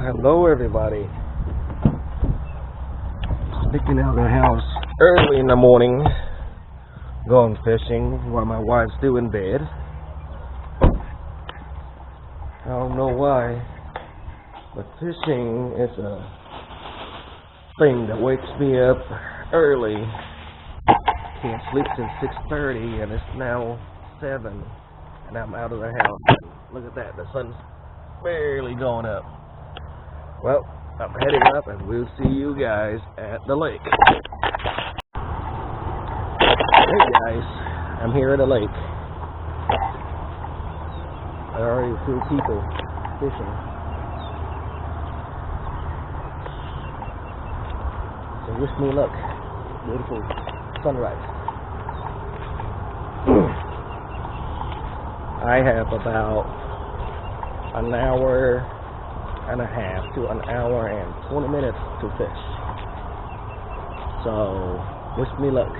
Hello everybody. Sneaking out of the house early in the morning, going fishing while my wife's still in bed. I don't know why, but fishing is a thing that wakes me up early. Can't sleep since 6:30 and it's now 7 and I'm out of the house. Look at that, the sun's barely going up. Well, I'm heading up and we'll see you guys at the lake. Hey guys, I'm here at the lake. There are a few people fishing. So wish me luck. Beautiful sunrise. I have about an hour and a half to an hour and 20 minutes to fish. So, wish me luck.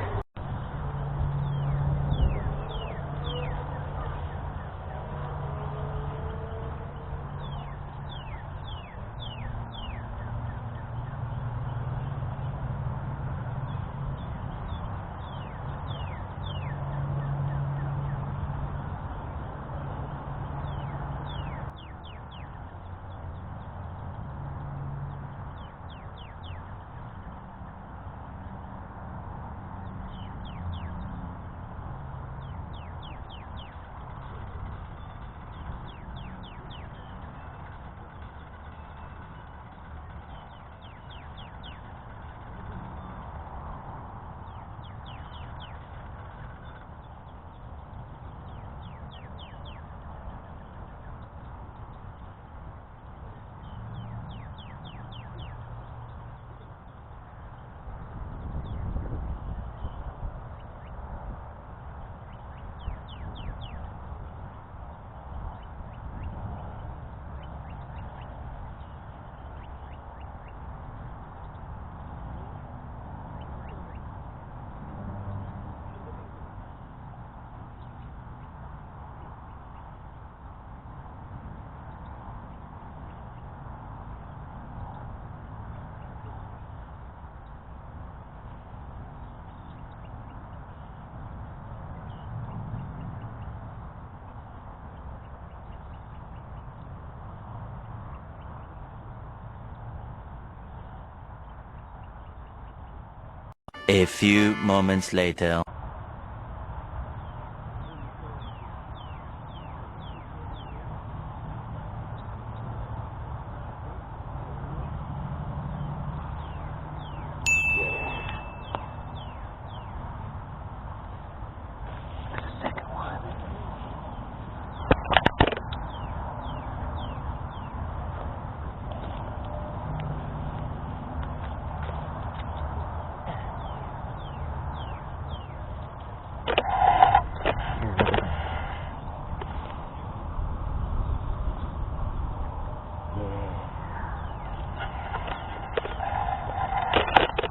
A few moments later.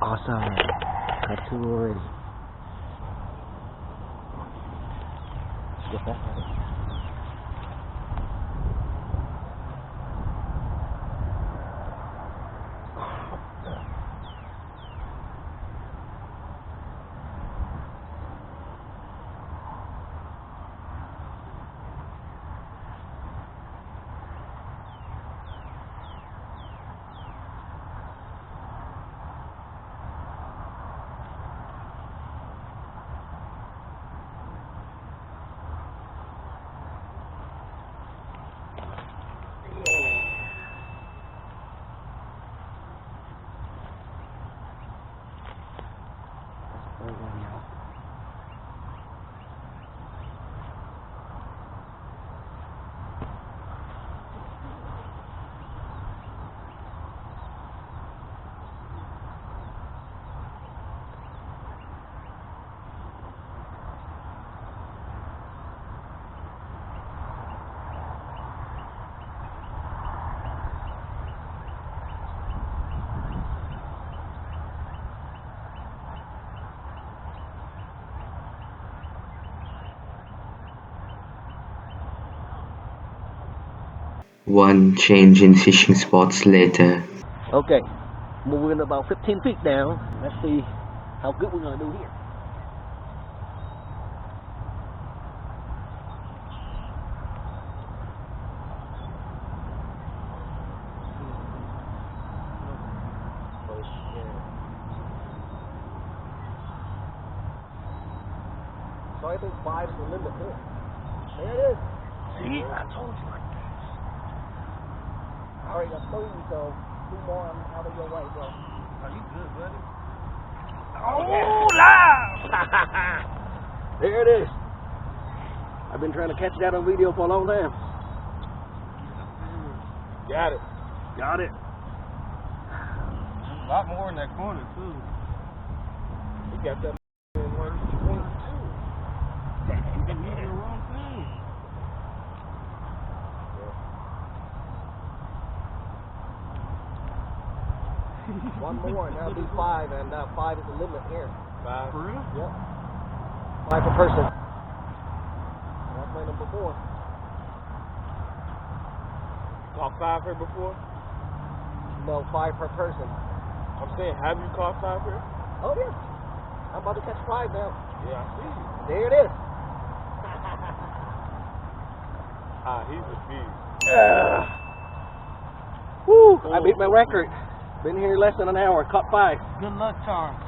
Awesome. Got two already. Let's get that ready. One change in fishing spots later. Okay, moving about 15 feet down. Let's see how good we're gonna do here. So I think 5 is the limit here. There it is. See, I told you like this. All right, got 3, so 2 more. I'm out of your way, bro. Are you good, buddy? Oh, live! There it is. I've been trying to catch that on video for a long time. Got it. Got it. A lot more in that corner, too. You got that in 122. You're doing the wrong thing. One more, and that'll be 5, and 5 is the limit here. 5? For real? Yep. 5 per person. That's my number 4. Caught 5 here before? No, 5 per person. I'm saying, have you caught 5 here? Oh, yeah. I'm about to catch 5 now. Yeah, I see you. There it is. He's a beast. Woo! I beat my record. Been here less than an hour. Caught 5. Good luck, Charm.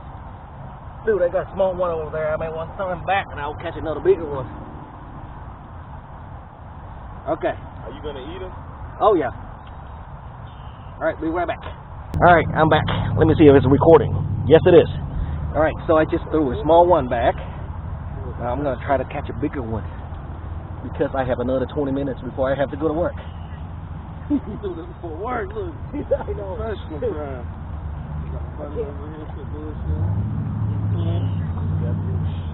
Dude, I got a small one over there. I may want to throw him back, and I'll catch another bigger one. Okay. Are you going to eat him? Oh, yeah. All right, be right back. All right, I'm back. Let me see if it's recording. Yes, it is. All right, so I just threw a small one back. Now I'm going to try to catch a bigger one because I have another 20 minutes before I have to go to work. You do this for work, look. I know. Professional crime. Over here for bullshit.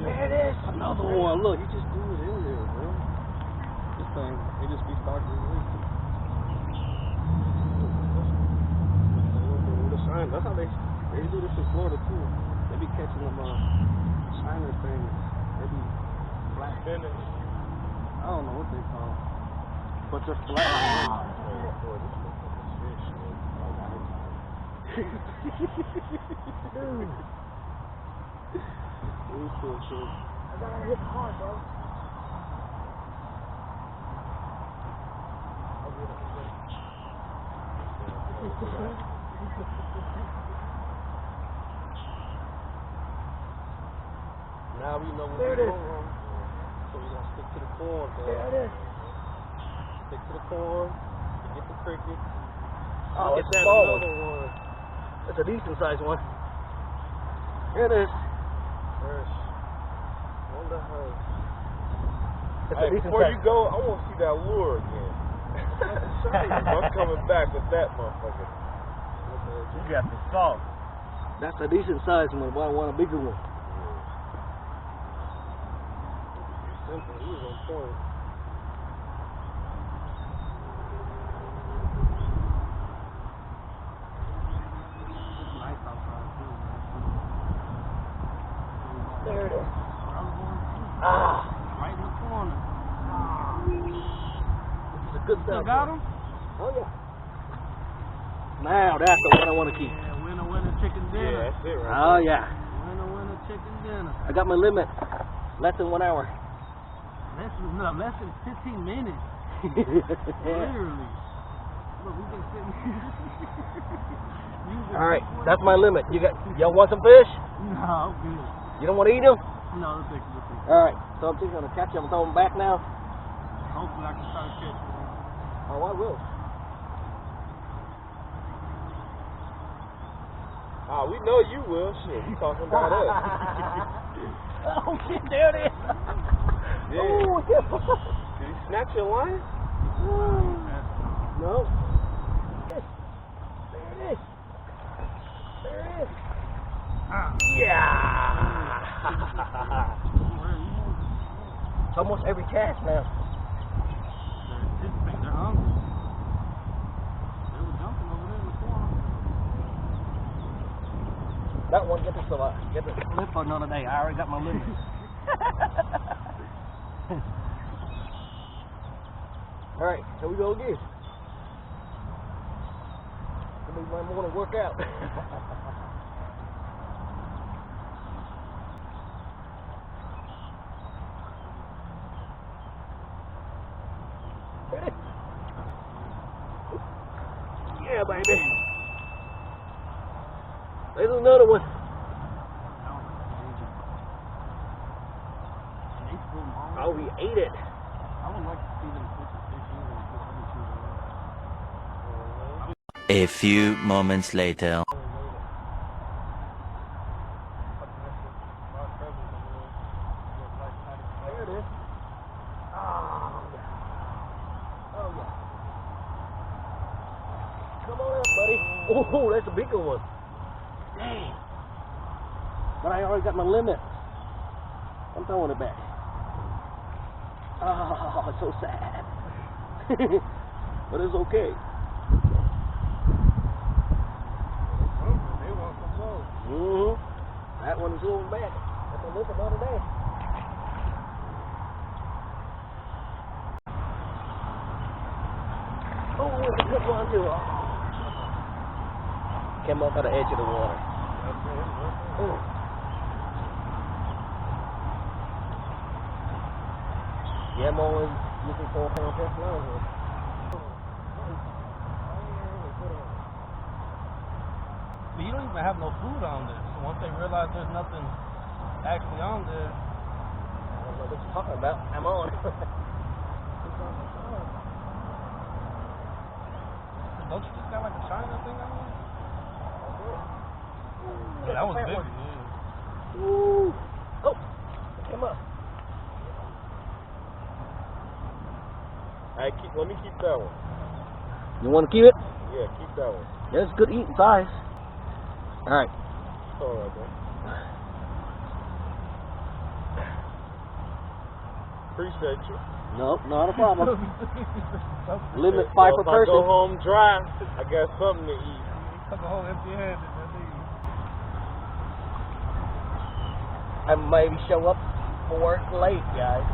There it is. Another one. Look, you just do it in there, bro. This thing, it just be starting to leak. That's how they do this in Florida too. They be catching them shiner things. They be flat finish. I don't know what they call, but they're flat. I gotta hit hard, bro. Now we know what There we're it is. doing. So we gotta stick to the corn, bro. There it is. Stick to the corn. Get the cricket. Oh, Get it's that small. another one. It's a decent sized one. Here it is. Fresh. Wonder how. It's Hey, a decent before size. you go, I want to see that lure again. I'm coming back with that motherfucker. You got the salt. That's a decent sized one, but I want a bigger one. Simple. He was on point. It's nice outside too, man. There it is. Ah, right in the corner. It's a good Still size. got him? Oh yeah. Now that's the one I want to keep. Yeah, winner, chicken dinner. Yeah, that's it right Oh yeah. Winner, chicken dinner. I got my limit. Less than 1 hour. Less than 15 minutes. Literally. Look, we been sitting here. All right, that's my limit. Y'all want some fish? No, I'm good. You don't want to eat them? No, thank you. All right, so I'm just gonna catch them and throw them back now. Hopefully I can try to catch one. Oh, I will. We know you will. Shit, you talking about us. Oh shit, there it is. Yeah. Oh, yeah. Did he snatch your line? No. There it is. There it is. Yeah. It's almost every cast now. They're hungry. They were jumping over there in the corner. That one, get the slip for another day. I already got my limit. All right, here we go again. be my morning workout. Yeah, baby. There's another one. Oh, he ate it. I would like to see them fish and A few moments later. There it is. Oh, yeah. Oh, yeah. Come on up, buddy. Oh, that's a bigger one. Dang. But I already got my limit. I'm throwing it back. Oh, it's so sad. But it's okay. they want some more. That one is going back. That's a look about today. Oh, it's a good one too. Oh. Came up at the edge of the water. Oh. Yeah, I'm always looking for a pound fish line here. But you don't even have no food on this. So once they realize there's nothing actually on there, I don't know what you're talking about. I'm on. don't you just got like a China thing on there? Yeah, that was big. Yeah. Ooh. Oh, it came up. Alright, let me keep that one. You want to keep it? Yeah, keep that one. Yeah, it's good eating size. All right. It's alright, man. Appreciate you. No, not a problem. Limit 5 per If I person. go home dry, I got something to eat. Took a whole empty-handed. I maybe show up for work late, guys.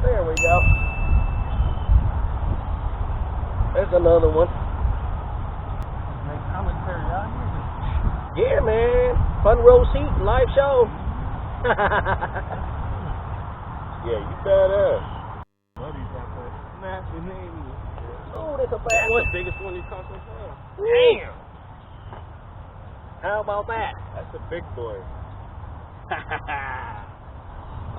There we go. There's another one. Make commentary out here. Yeah, man. Fun row seat, live show. Yeah, you badass. Buddy's out there. Snapping in. Oh, that's a fat That's one. the biggest one you caught so far. Damn. How about that? That's a big boy.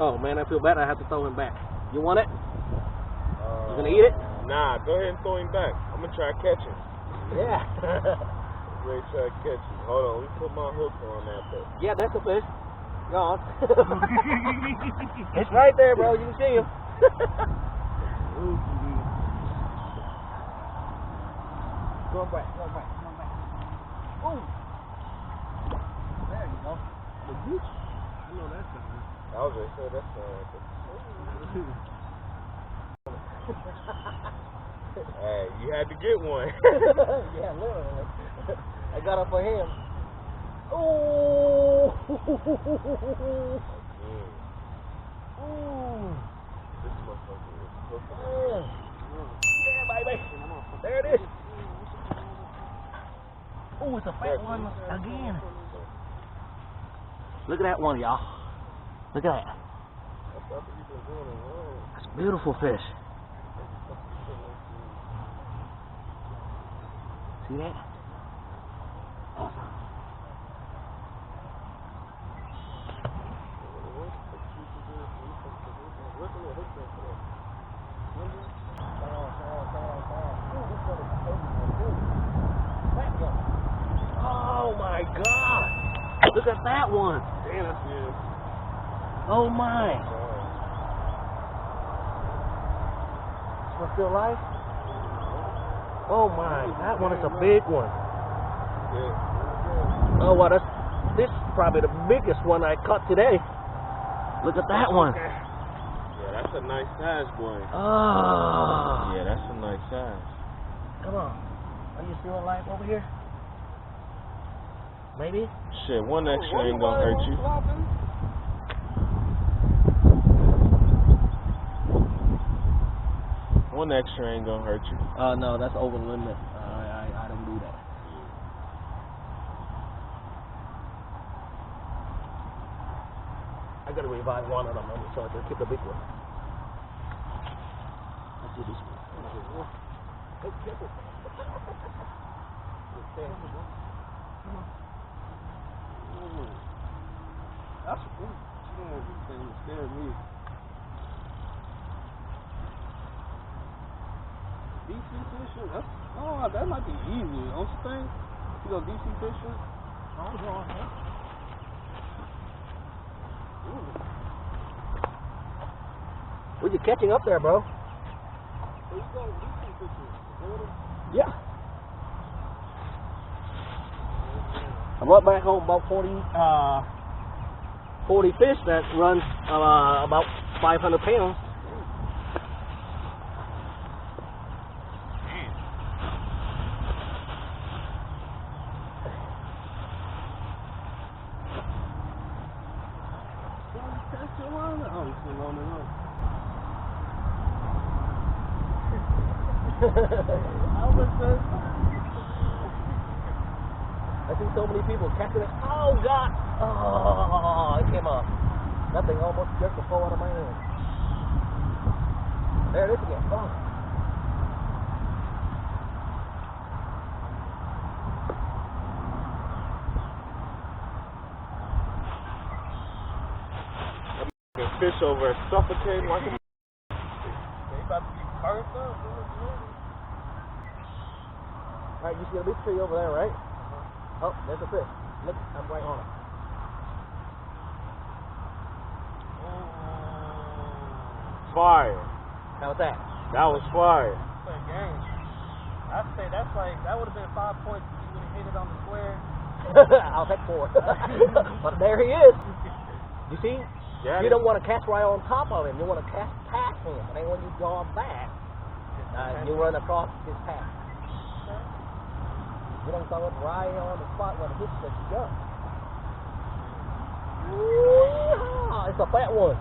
Oh, man, I feel bad. I have to throw him back. You want it? You gonna eat it? Nah, go ahead and throw him back. I'm gonna try to catch him. Yeah. Ready to try to catch him. Hold on, let me put my hook on that thing. Yeah, that's a fish. Gone. It's right there, bro. You can see him. Go back. Ooh. There you go. The beach. I know that's something. I was gonna say that's Hey, you had to get one. Yeah, literally. I got it for him. Oh. Ooh. This motherfucker is cooking. Yeah, baby. There it is. Oh, it's a fat one again. Look at that one, y'all. Look at that. That's a beautiful fish. See that? Oh my God! Look at that one! Damn, that's good. Oh my! This one still alive? Oh my! That one is a big one. Yeah. Oh wow! This is probably the biggest one I caught today. Look at that one. Yeah, that's a nice size, boy. Oh! Yeah, that's a nice size. Come on. Are you still alive over here? Maybe? Shit, one extra ain't gonna hurt you. One extra ain't gonna hurt you. No, that's over limit. I don't do divide one of them, so I can keep the big one. Let's do this one. Hey, careful. Come on. That's cool. This thing scared me. DC fishing? That might be easy. Don't you think? You go DC fishing? I'm drawing, huh? What you catching up there, bro? Where you go DC fishing? Yeah. I brought back home about 40 fish that run about 500 pounds. I see so many people catching it. Oh, God! Oh, it came off. That thing almost jerked the flow out of my hand. There it is again. Oh. Fish over suffocating like a... They about to be burnt up. Alright, you see a big tree over there, right? Oh, there's a fish. Look, I'm right on it. Fire. How was that? That was fire. Play a game. I'd say that would have been 5 points if you would have hit it on the square. I'll take 4. But there he is. You see? Yeah. You don't want to cast right on top of him. You want to cast past him. And then when you draw back, you run across his path. You don't throw it right on the spot where it hits the jump. It's a fat one.